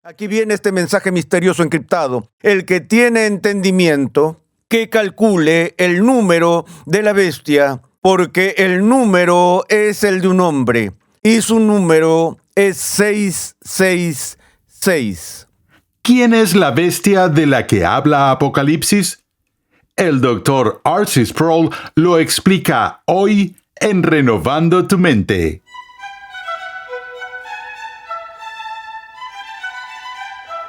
Aquí viene este mensaje misterioso encriptado. El que tiene entendimiento, que calcule el número de la bestia, porque el número es el de un hombre, y su número es 666. ¿Quién es la bestia de la que habla Apocalipsis? El Dr. R.C. Sproul lo explica hoy en Renovando tu Mente.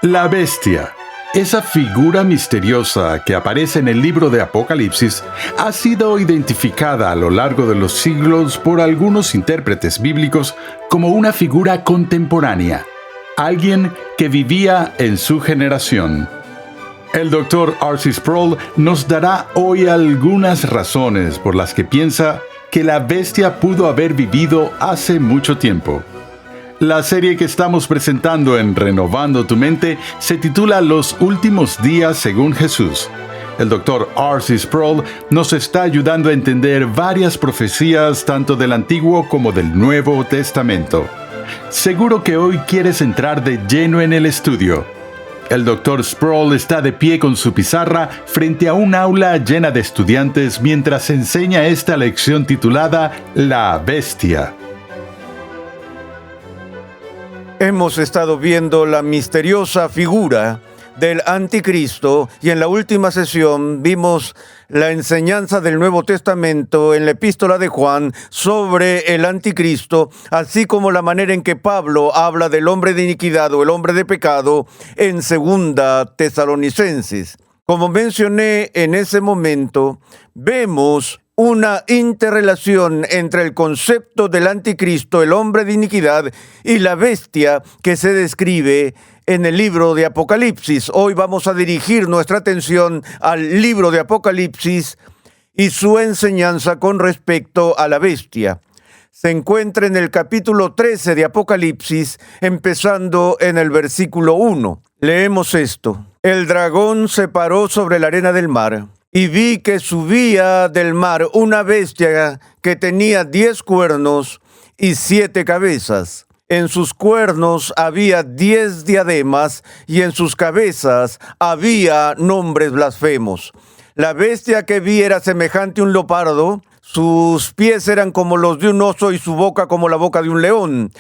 La bestia, esa figura misteriosa que aparece en el libro de Apocalipsis, ha sido identificada a lo largo de los siglos por algunos intérpretes bíblicos como una figura contemporánea, alguien que vivía en su generación. El Dr. R.C. Sproul nos dará hoy algunas razones por las que piensa que la bestia pudo haber vivido hace mucho tiempo. La serie que estamos presentando en Renovando tu Mente se titula Los Últimos Días según Jesús. El Dr. R.C. Sproul nos está ayudando a entender varias profecías tanto del Antiguo como del Nuevo Testamento. Seguro que hoy quieres entrar de lleno en el estudio. El Dr. Sproul está de pie con su pizarra frente a un aula llena de estudiantes mientras enseña esta lección titulada La Bestia. Hemos estado viendo la misteriosa figura del anticristo y en la última sesión vimos la enseñanza del Nuevo Testamento en la epístola de Juan sobre el anticristo, así como la manera en que Pablo habla del hombre de iniquidad o el hombre de pecado en Segunda Tesalonicenses. Como mencioné en ese momento, vemos una interrelación entre el concepto del anticristo, el hombre de iniquidad, y la bestia que se describe en el libro de Apocalipsis. Hoy vamos a dirigir nuestra atención al libro de Apocalipsis y su enseñanza con respecto a la bestia. Se encuentra en el capítulo 13 de Apocalipsis, empezando en el versículo 1. Leemos esto. El dragón se paró sobre la arena del mar. Y vi que subía del mar una bestia que tenía 10 cuernos y 7 cabezas. En sus cuernos había 10 diademas y en sus cabezas había nombres blasfemos. La bestia que vi era semejante a un leopardo, sus pies eran como los de un oso y su boca como la boca de un león.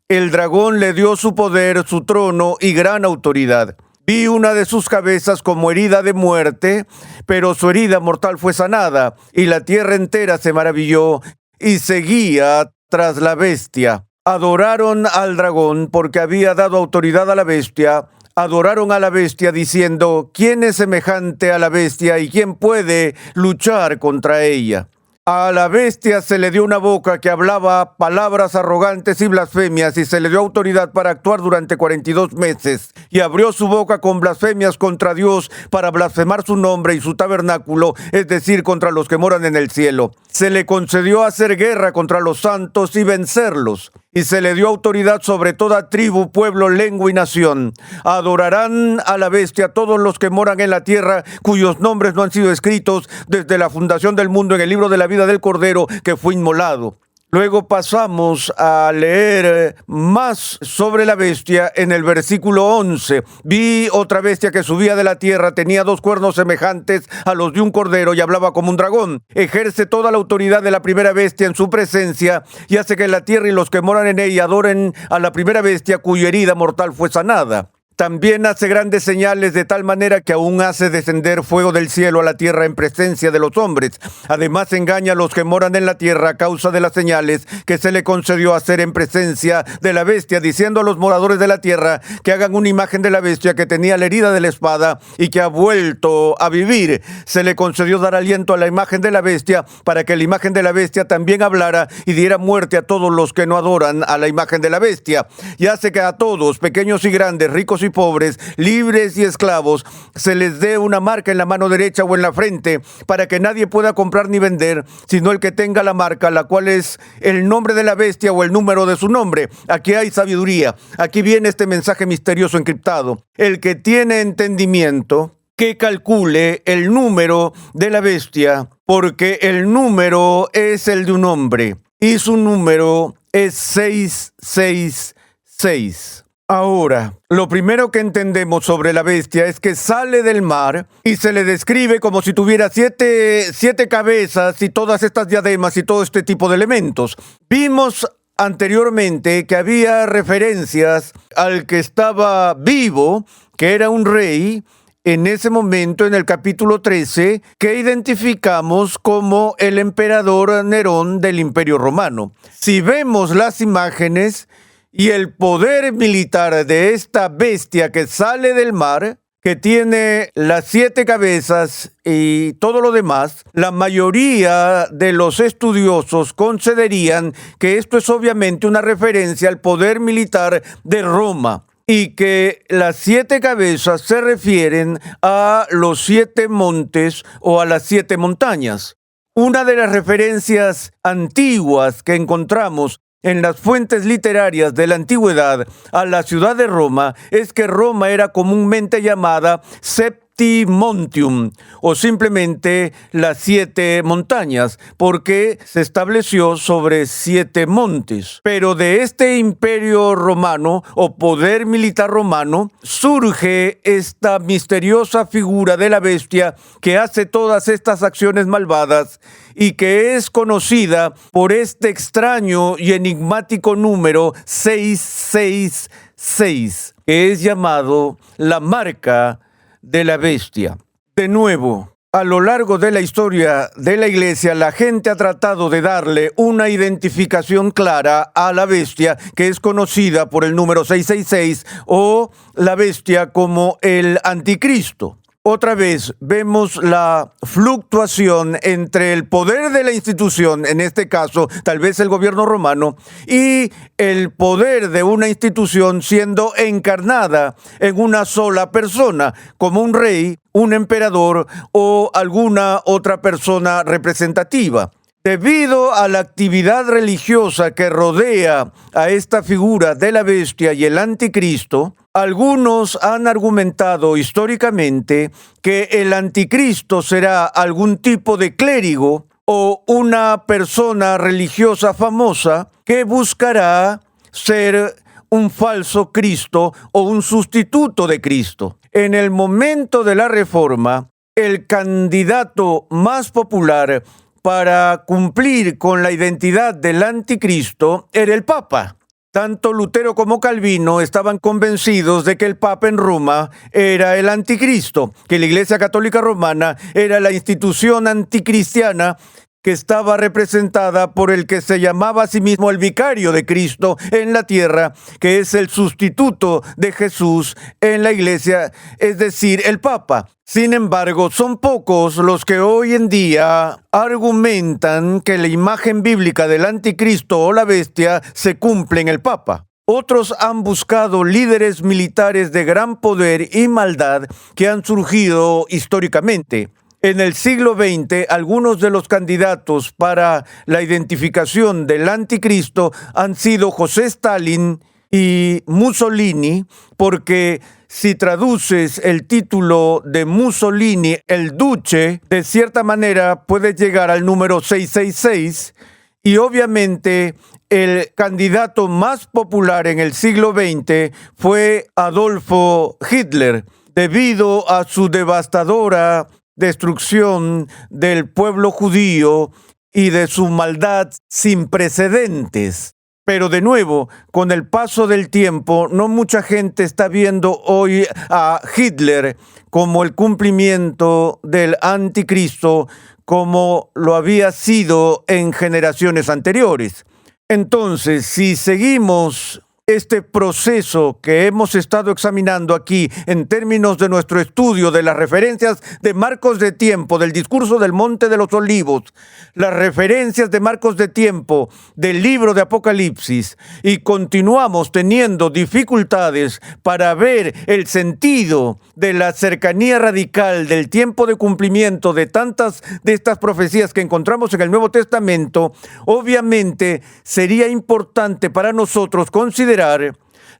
El dragón le dio su poder, su trono y gran autoridad. Vi una de sus cabezas como herida de muerte, pero su herida mortal fue sanada, y la tierra entera se maravilló y seguía tras la bestia. Adoraron al dragón porque había dado autoridad a la bestia. Adoraron a la bestia diciendo, ¿quién es semejante a la bestia y quién puede luchar contra ella? A la bestia se le dio una boca que hablaba palabras arrogantes y blasfemias y se le dio autoridad para actuar durante 42 meses. Y abrió su boca con blasfemias contra Dios para blasfemar su nombre y su tabernáculo, es decir, contra los que moran en el cielo. Se le concedió hacer guerra contra los santos y vencerlos. Y se le dio autoridad sobre toda tribu, pueblo, lengua y nación. Adorarán a la bestia todos los que moran en la tierra, cuyos nombres no han sido escritos desde la fundación del mundo en el libro de la vida del Cordero que fue inmolado. Luego pasamos a leer más sobre la bestia en el versículo 11. Vi otra bestia que subía de la tierra, tenía 2 cuernos semejantes a los de un cordero y hablaba como un dragón. Ejerce toda la autoridad de la primera bestia en su presencia y hace que la tierra y los que moran en ella adoren a la primera bestia cuya herida mortal fue sanada. También hace grandes señales de tal manera que aún hace descender fuego del cielo a la tierra en presencia de los hombres. Además engaña a los que moran en la tierra a causa de las señales que se le concedió hacer en presencia de la bestia, diciendo a los moradores de la tierra que hagan una imagen de la bestia que tenía la herida de la espada y que ha vuelto a vivir. Se le concedió dar aliento a la imagen de la bestia para que la imagen de la bestia también hablara y diera muerte a todos los que no adoran a la imagen de la bestia. Y hace que a todos, pequeños y grandes, ricos y pobres, libres y esclavos, se les dé una marca en la mano derecha o en la frente, para que nadie pueda comprar ni vender, sino el que tenga la marca, la cual es el nombre de la bestia o el número de su nombre. Aquí hay sabiduría. Aquí viene este mensaje misterioso encriptado. El que tiene entendimiento, que calcule el número de la bestia, porque el número es el de un hombre, y su número es 666. Ahora, lo primero que entendemos sobre la bestia es que sale del mar y se le describe como si tuviera siete cabezas y todas estas diademas y todo este tipo de elementos. Vimos anteriormente que había referencias al que estaba vivo, que era un rey, en ese momento en el capítulo 13, que identificamos como el emperador Nerón del Imperio Romano. Si vemos las imágenes y el poder militar de esta bestia que sale del mar, que tiene las 7 cabezas y todo lo demás, la mayoría de los estudiosos considerarían que esto es obviamente una referencia al poder militar de Roma y que las 7 cabezas se refieren a los 7 montes o a las 7 montañas. Una de las referencias antiguas que encontramos en las fuentes literarias de la antigüedad a la ciudad de Roma es que Roma era comúnmente llamada Septimontium o simplemente las 7 montañas porque se estableció sobre 7 montes. Pero de este imperio romano o poder militar romano surge esta misteriosa figura de la bestia que hace todas estas acciones malvadas y que es conocida por este extraño y enigmático número 666, que es llamado la marca de la bestia. De nuevo, a lo largo de la historia de la Iglesia, la gente ha tratado de darle una identificación clara a la bestia, que es conocida por el número 666 o la bestia como el anticristo. Otra vez vemos la fluctuación entre el poder de la institución, en este caso tal vez el gobierno romano, y el poder de una institución siendo encarnada en una sola persona, como un rey, un emperador o alguna otra persona representativa. Debido a la actividad religiosa que rodea a esta figura de la bestia y el anticristo, algunos han argumentado históricamente que el anticristo será algún tipo de clérigo o una persona religiosa famosa que buscará ser un falso Cristo o un sustituto de Cristo. En el momento de la Reforma, el candidato más popular para cumplir con la identidad del anticristo era el Papa. Tanto Lutero como Calvino estaban convencidos de que el Papa en Roma era el anticristo, que la Iglesia Católica Romana era la institución anticristiana que estaba representada por el que se llamaba a sí mismo el vicario de Cristo en la tierra, que es el sustituto de Jesús en la Iglesia, es decir, el Papa. Sin embargo, son pocos los que hoy en día argumentan que la imagen bíblica del anticristo o la bestia se cumple en el Papa. Otros han buscado líderes militares de gran poder y maldad que han surgido históricamente. En el siglo XX, algunos de los candidatos para la identificación del anticristo han sido José Stalin y Mussolini, porque si traduces el título de Mussolini, el Duce, de cierta manera puedes llegar al número 666, y obviamente el candidato más popular en el siglo XX fue Adolfo Hitler, debido a su devastadora destrucción del pueblo judío y de su maldad sin precedentes. Pero de nuevo, con el paso del tiempo, no mucha gente está viendo hoy a Hitler como el cumplimiento del anticristo como lo había sido en generaciones anteriores. Entonces, si seguimos este proceso que hemos estado examinando aquí en términos de nuestro estudio de las referencias de marcos de tiempo del discurso del Monte de los Olivos, las referencias de marcos de tiempo del libro de Apocalipsis, y continuamos teniendo dificultades para ver el sentido de la cercanía radical del tiempo de cumplimiento de tantas de estas profecías que encontramos en el Nuevo Testamento, obviamente sería importante para nosotros considerar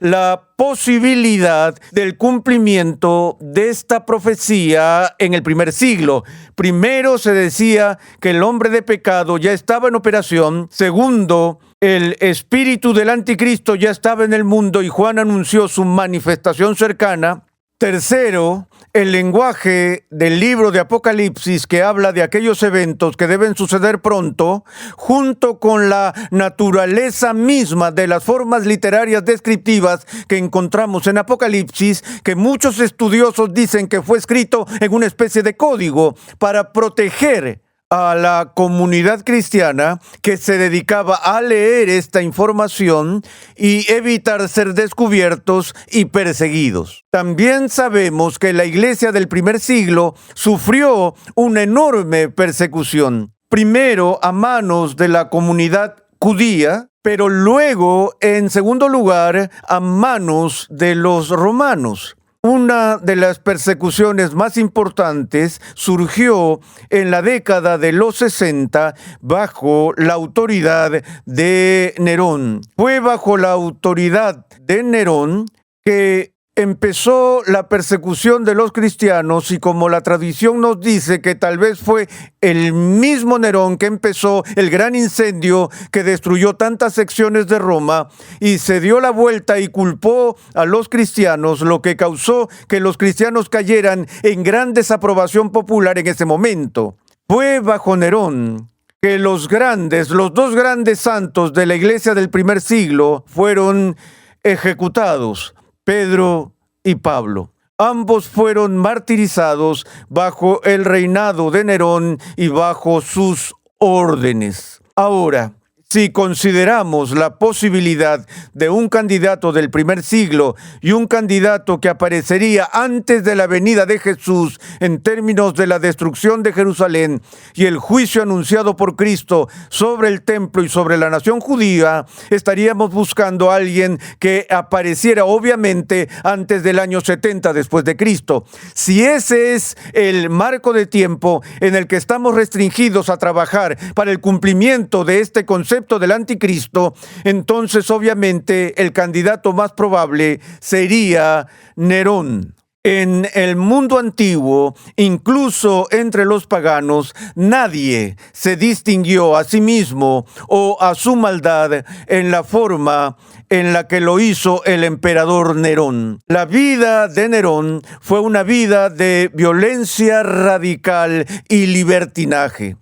la posibilidad del cumplimiento de esta profecía en el primer siglo. Primero se decía que el hombre de pecado ya estaba en operación. Segundo, El espíritu del anticristo ya estaba en el mundo y Juan anunció su manifestación cercana. Tercero, el lenguaje del libro de Apocalipsis, que habla de aquellos eventos que deben suceder pronto, junto con la naturaleza misma de las formas literarias descriptivas que encontramos en Apocalipsis, que muchos estudiosos dicen que fue escrito en una especie de código para proteger a la comunidad cristiana que se dedicaba a leer esta información y evitar ser descubiertos y perseguidos. También sabemos que la iglesia del primer siglo sufrió una enorme persecución, primero a manos de la comunidad judía, pero luego, en segundo lugar, a manos de los romanos. Una de las persecuciones más importantes surgió en la década de los 60 bajo la autoridad de Nerón. Fue bajo la autoridad de Nerón que empezó la persecución de los cristianos, y como la tradición nos dice que tal vez fue el mismo Nerón que empezó el gran incendio que destruyó tantas secciones de Roma y se dio la vuelta y culpó a los cristianos, lo que causó que los cristianos cayeran en gran desaprobación popular en ese momento. Fue bajo Nerón que los dos grandes santos de la iglesia del primer siglo fueron ejecutados, Pedro y Pablo. Ambos fueron martirizados bajo el reinado de Nerón y bajo sus órdenes. Ahora, si consideramos la posibilidad de un candidato del primer siglo y un candidato que aparecería antes de la venida de Jesús en términos de la destrucción de Jerusalén y el juicio anunciado por Cristo sobre el templo y sobre la nación judía, estaríamos buscando a alguien que apareciera obviamente antes del año 70 después de Cristo. Si ese es el marco de tiempo en el que estamos restringidos a trabajar para el cumplimiento de este concepto del anticristo, entonces obviamente el candidato más probable sería Nerón. En el mundo antiguo, incluso entre los paganos, nadie se distinguió a sí mismo o a su maldad en la forma en la que lo hizo el emperador Nerón. La vida de Nerón fue una vida de violencia radical y libertinaje.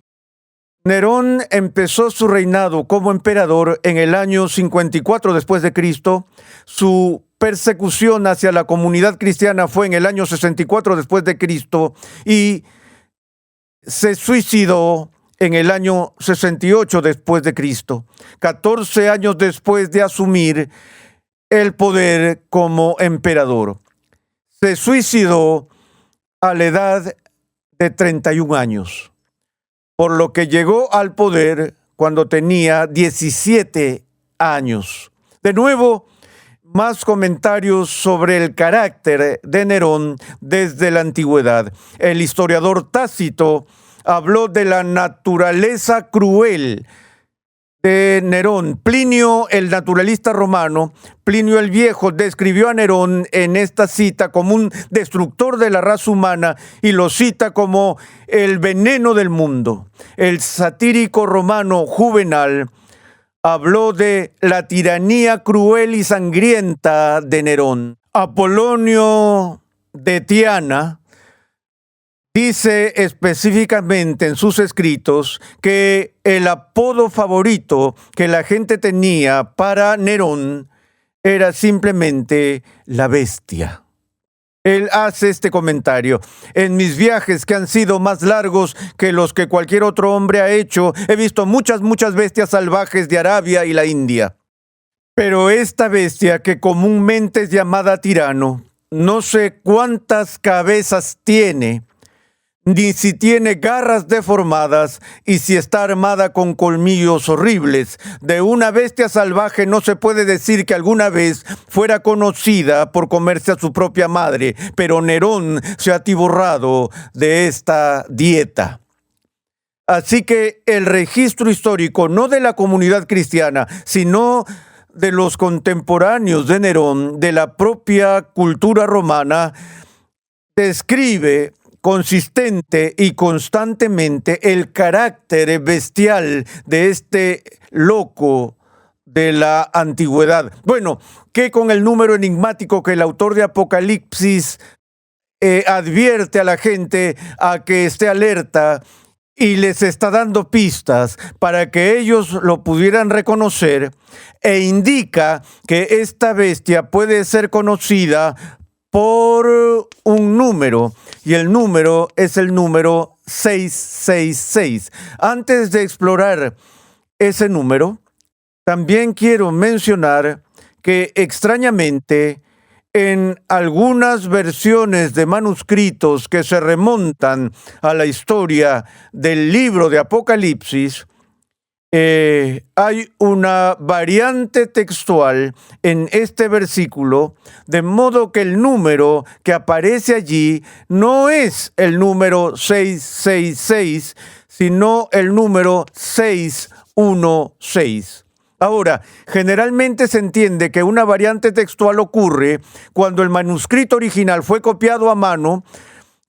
Nerón empezó su reinado como emperador en el año 54 después de Cristo. Su persecución hacia la comunidad cristiana fue en el año 64 después de Cristo y se suicidó en el año 68 después de Cristo, 14 años después de asumir el poder como emperador. Se suicidó a la edad de 31 años. Por lo que llegó al poder cuando tenía 17 años. De nuevo, más comentarios sobre el carácter de Nerón desde la antigüedad. El historiador Tácito habló de la naturaleza cruel de Nerón. Plinio, el naturalista romano, Plinio el Viejo, describió a Nerón en esta cita como un destructor de la raza humana y lo cita como el veneno del mundo. El satírico romano Juvenal habló de la tiranía cruel y sangrienta de Nerón. Apolonio de Tiana dice específicamente en sus escritos que el apodo favorito que la gente tenía para Nerón era simplemente la bestia. Él hace este comentario: en mis viajes, que han sido más largos que los que cualquier otro hombre ha hecho, he visto muchas bestias salvajes de Arabia y la India. Pero esta bestia, que comúnmente es llamada tirano, no sé cuántas cabezas tiene, ni si tiene garras deformadas y si está armada con colmillos horribles. De una bestia salvaje no se puede decir que alguna vez fuera conocida por comerse a su propia madre, pero Nerón se ha atiborrado de esta dieta. Así que el registro histórico, no de la comunidad cristiana, sino de los contemporáneos de Nerón, de la propia cultura romana, describe consistente y constantemente el carácter bestial de este loco de la antigüedad. Bueno, ¿qué con el número enigmático que el autor de Apocalipsis advierte a la gente a que esté alerta y les está dando pistas para que ellos lo pudieran reconocer, e indica que esta bestia puede ser conocida por un número, y el número es el número 666. Antes de explorar ese número, también quiero mencionar que extrañamente en algunas versiones de manuscritos que se remontan a la historia del libro de Apocalipsis, hay una variante textual en este versículo, de modo que el número que aparece allí no es el número 666, sino el número 616. Ahora, generalmente se entiende que una variante textual ocurre cuando el manuscrito original fue copiado a mano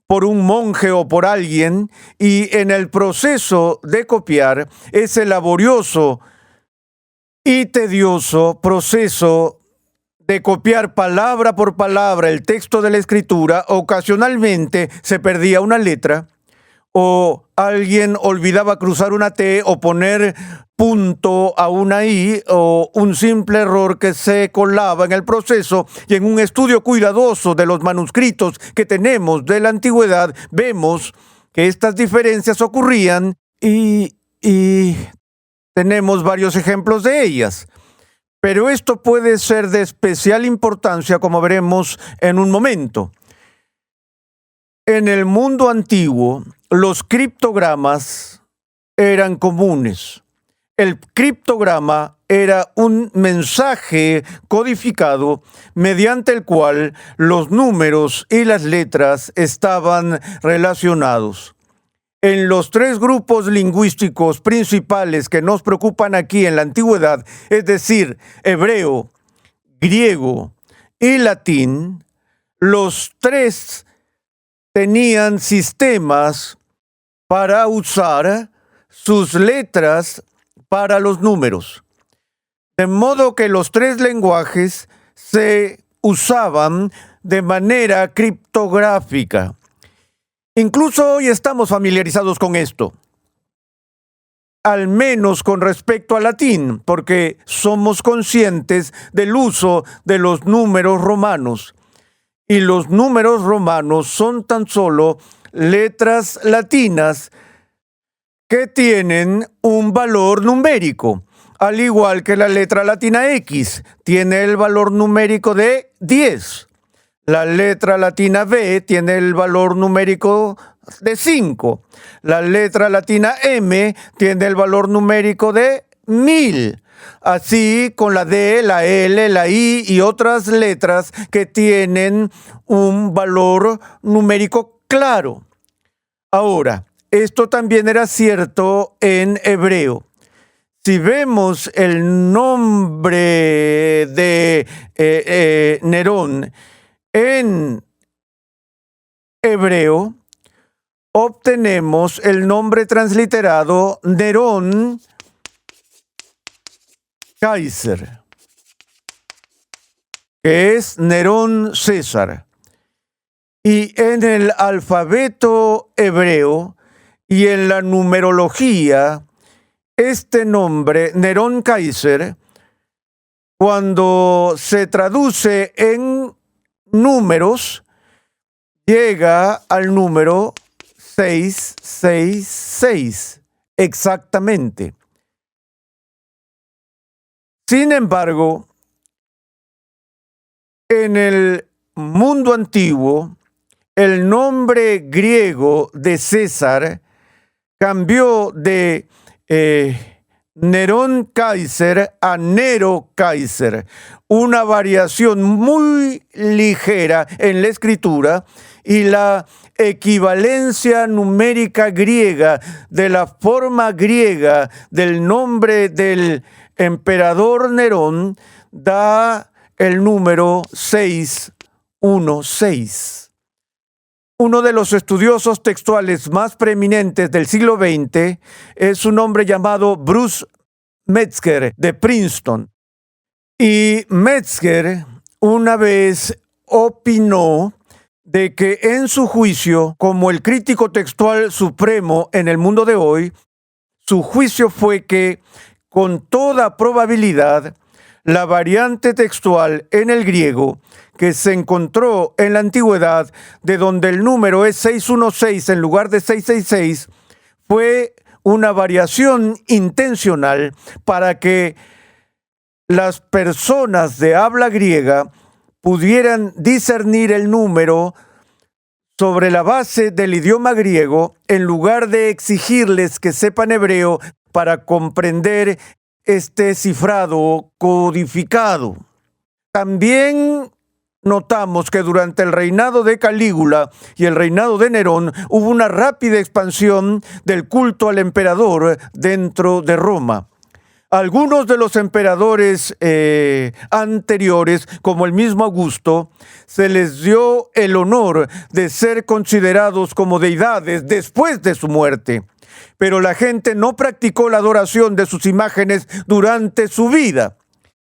por un monje o por alguien, y en el proceso de copiar, ese laborioso y tedioso proceso de copiar palabra por palabra el texto de la Escritura, ocasionalmente se perdía una letra, o alguien olvidaba cruzar una T o poner punto a una I, o un simple error que se colaba en el proceso. Y en un estudio cuidadoso de los manuscritos que tenemos de la antigüedad, vemos que estas diferencias ocurrían y tenemos varios ejemplos de ellas. Pero esto puede ser de especial importancia, como veremos en un momento. En el mundo antiguo, los criptogramas eran comunes. El criptograma era un mensaje codificado mediante el cual los números y las letras estaban relacionados. En los tres grupos lingüísticos principales que nos preocupan aquí en la antigüedad, es decir, hebreo, griego y latín, los tres tenían sistemas para usar sus letras para los números. De modo que los tres lenguajes se usaban de manera criptográfica. Incluso hoy estamos familiarizados con esto, al menos con respecto al latín, porque somos conscientes del uso de los números romanos. Y los números romanos son tan solo letras latinas que tienen un valor numérico, al igual que la letra latina X tiene el valor numérico de 10. La letra latina B tiene el valor numérico de 5. La letra latina M tiene el valor numérico de 1000. Así con la D, la L, la I y otras letras que tienen un valor numérico claro. Ahora, esto también era cierto en hebreo. Si vemos el nombre de Nerón en hebreo, obtenemos el nombre transliterado Nerón Kaiser, que es Nerón César. Y en el alfabeto hebreo y en la numerología, este nombre, Nerón Kaiser, cuando se traduce en números, llega al número 666, exactamente. Sin embargo, en el mundo antiguo, el nombre griego de César cambió de Nerón Kaiser a Nero Kaiser, una variación muy ligera en la escritura, y la equivalencia numérica griega de la forma griega del nombre del emperador Nerón da el número 616. Uno de los estudiosos textuales más preeminentes del siglo XX es un hombre llamado Bruce Metzger de Princeton. Y Metzger una vez opinó de que en su juicio, como el crítico textual supremo en el mundo de hoy, su juicio fue que, con toda probabilidad, la variante textual en el griego que se encontró en la antigüedad, de donde el número es 616 en lugar de 666, fue una variación intencional para que las personas de habla griega pudieran discernir el número sobre la base del idioma griego, en lugar de exigirles que sepan hebreo para comprender este cifrado codificado. También notamos que durante el reinado de Calígula y el reinado de Nerón hubo una rápida expansión del culto al emperador dentro de Roma. Algunos de los emperadores anteriores, como el mismo Augusto, se les dio el honor de ser considerados como deidades después de su muerte. Pero la gente no practicó la adoración de sus imágenes durante su vida.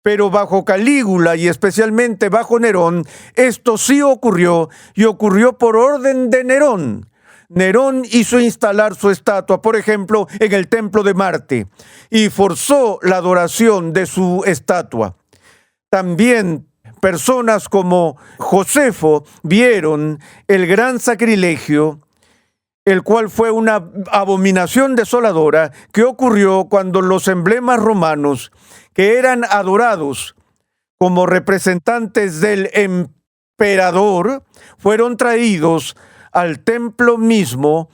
Pero bajo Calígula y especialmente bajo Nerón, esto sí ocurrió, y ocurrió por orden de Nerón. Nerón hizo instalar su estatua, por ejemplo, en el templo de Marte, y forzó la adoración de su estatua. También personas como Josefo vieron el gran sacrilegio, el cual fue una abominación desoladora que ocurrió cuando los emblemas romanos, que eran adorados como representantes del emperador, fueron traídos al templo mismo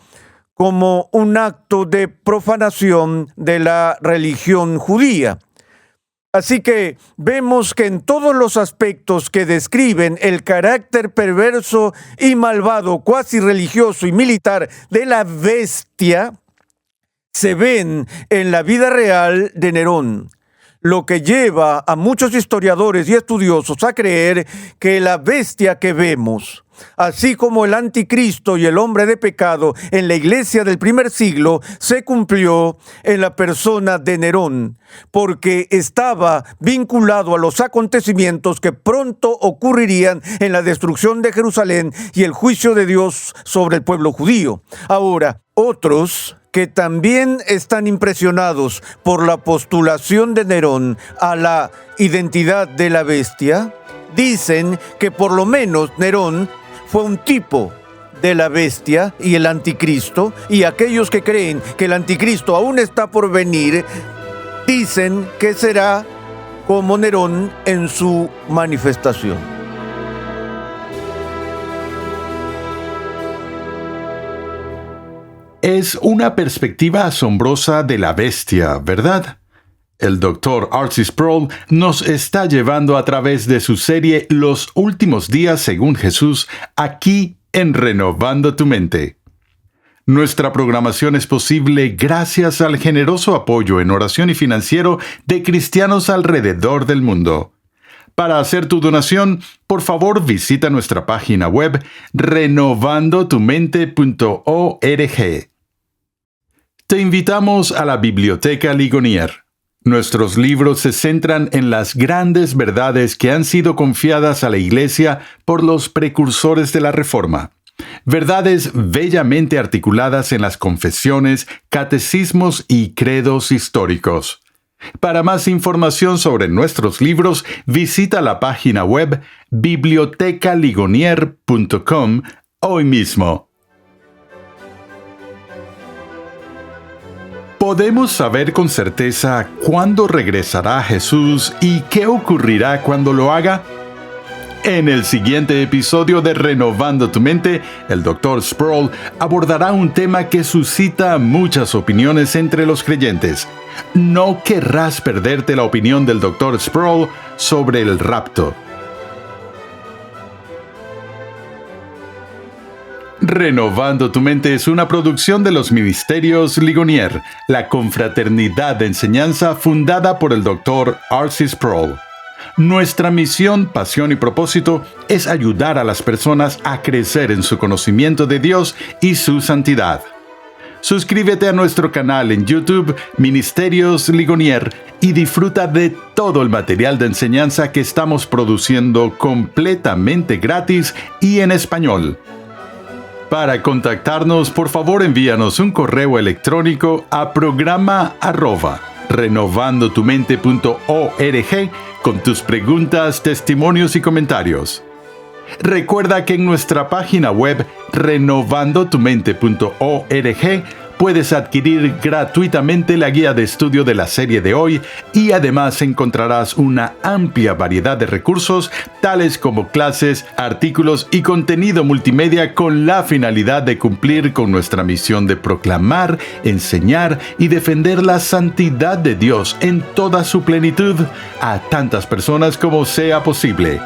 como un acto de profanación de la religión judía. Así que vemos que en todos los aspectos que describen el carácter perverso y malvado, cuasi religioso y militar de la bestia, se ven en la vida real de Nerón, lo que lleva a muchos historiadores y estudiosos a creer que la bestia que vemos, así como el anticristo y el hombre de pecado en la iglesia del primer siglo, se cumplió en la persona de Nerón, porque estaba vinculado a los acontecimientos que pronto ocurrirían en la destrucción de Jerusalén y el juicio de Dios sobre el pueblo judío. Ahora, otros que también están impresionados por la postulación de Nerón a la identidad de la bestia, dicen que por lo menos Nerón fue un tipo de la bestia y el anticristo, y aquellos que creen que el anticristo aún está por venir, dicen que será como Nerón en su manifestación. Es una perspectiva asombrosa de la bestia, ¿verdad? El Dr. R.C. Sproul nos está llevando a través de su serie Los Últimos Días según Jesús, aquí en Renovando tu Mente. Nuestra programación es posible gracias al generoso apoyo en oración y financiero de cristianos alrededor del mundo. Para hacer tu donación, por favor visita nuestra página web renovandotumente.org. Te invitamos a la Biblioteca Ligonier. Nuestros libros se centran en las grandes verdades que han sido confiadas a la Iglesia por los precursores de la Reforma. Verdades bellamente articuladas en las confesiones, catecismos y credos históricos. Para más información sobre nuestros libros, visita la página web bibliotecaligonier.com hoy mismo. ¿Podemos saber con certeza cuándo regresará Jesús y qué ocurrirá cuando lo haga? En el siguiente episodio de Renovando tu Mente, el Dr. Sproul abordará un tema que suscita muchas opiniones entre los creyentes. No querrás perderte la opinión del Dr. Sproul sobre el rapto. Renovando tu Mente es una producción de los Ministerios Ligonier, la confraternidad de enseñanza fundada por el Dr. R.C. Sproul. Nuestra misión, pasión y propósito es ayudar a las personas a crecer en su conocimiento de Dios y su santidad. Suscríbete a nuestro canal en YouTube, Ministerios Ligonier, y disfruta de todo el material de enseñanza que estamos produciendo completamente gratis y en español. Para contactarnos, por favor envíanos un correo electrónico a programa@renovandotumente.org con tus preguntas, testimonios y comentarios. Recuerda que en nuestra página web renovandotumente.org puedes adquirir gratuitamente la guía de estudio de la serie de hoy y además encontrarás una amplia variedad de recursos tales como clases, artículos y contenido multimedia con la finalidad de cumplir con nuestra misión de proclamar, enseñar y defender la santidad de Dios en toda su plenitud a tantas personas como sea posible.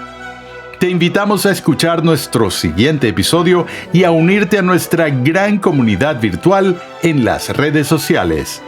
Te invitamos a escuchar nuestro siguiente episodio y a unirte a nuestra gran comunidad virtual en las redes sociales.